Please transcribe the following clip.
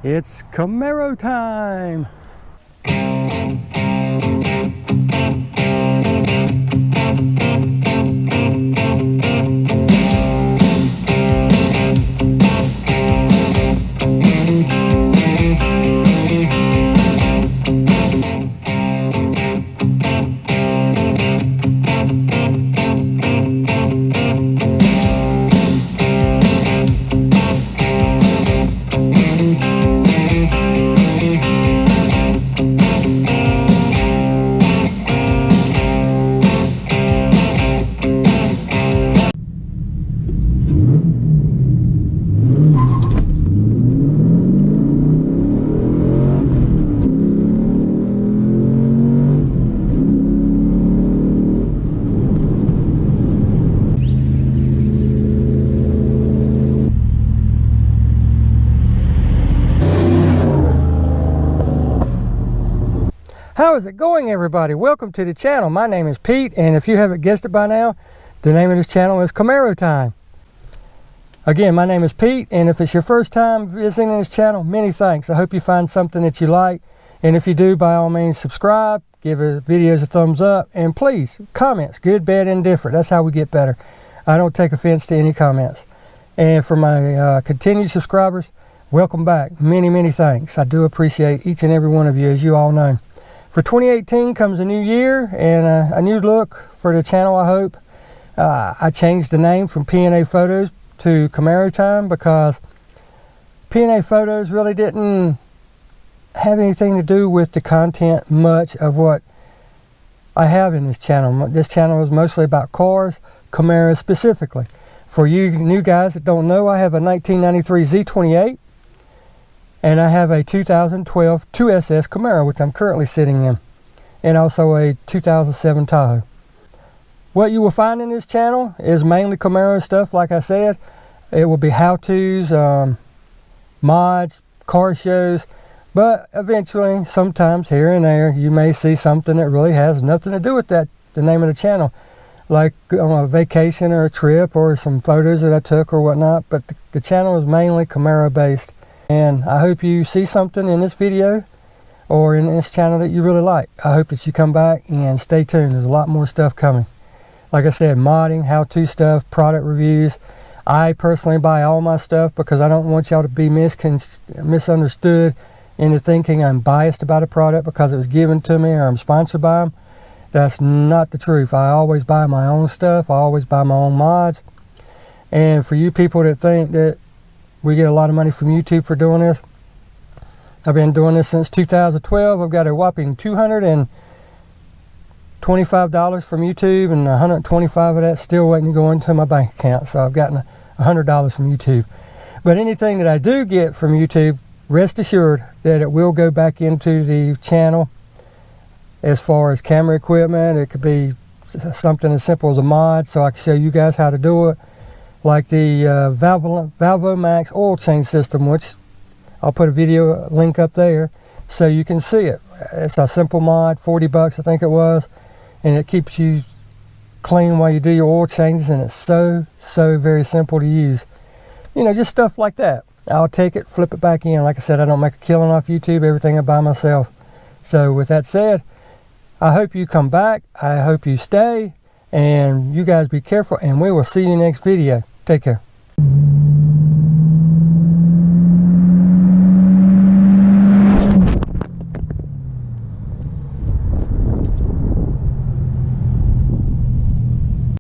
It's Camaro time! How is it going, everybody? Welcome to the channel. My name is Pete, and if you haven't guessed it by now, the name of this channel is Camaro Time. Again, my name is Pete, and if it's your first time visiting this channel, many thanks. I hope you find something that you like, and if you do, by all means, subscribe, give the videos a thumbs up, and please, comments, good, bad, indifferent. That's how we get better. I don't take offense to any comments. And for my continued subscribers, welcome back. Many, many thanks. I do appreciate each and every one of you, as you all know. For 2018 comes a new year and a new look for the channel, I hope. I changed the name from P&A Photos to Camaro Time because P&A Photos really didn't have anything to do with the content much of what I have in this channel. This channel is mostly about cars, Camaros specifically. For you new guys that don't know, I have a 1993 Z28. And I have a 2012 2SS Camaro, which I'm currently sitting in, and also a 2007 Tahoe. What you will find in this channel is mainly Camaro stuff, like I said. It will be how-tos, mods, car shows, but eventually, sometimes here and there, you may see something that really has nothing to do with that, the name of the channel, like on a vacation or a trip or some photos that I took or whatnot, but the channel is mainly Camaro based. And I hope you see something in this video or in this channel that you really like. I hope that you come back and stay tuned. There's a lot more stuff coming. Like I said, modding, how-to stuff, product reviews. I personally buy all my stuff because I don't want y'all to be misunderstood into thinking I'm biased about a product because it was given to me or I'm sponsored by them. That's not the truth. I always buy my own stuff. I always buy my own mods. And for you people that think that we get a lot of money from YouTube for doing this, I've been doing this since 2012. I've got a whopping $225 from YouTube, and 125 of that still waiting to go into my bank account. So I've gotten $100 from YouTube. But anything that I do get from YouTube, rest assured that it will go back into the channel. As far as camera equipment, it could be something as simple as a mod, so I can show you guys how to do it. Like the Valvomax oil change system, which I'll put a video link up there so you can see it. It's a simple mod, 40 bucks I think it was, and it keeps you clean while you do your oil changes, and it's so very simple to use. You know, just stuff like that. I'll take it, flip it back in. Like I said, I don't make a killing off YouTube. Everything I buy myself. So with that said, I hope you come back. I hope you stay, and you guys be careful, and we will see you next video. Take care.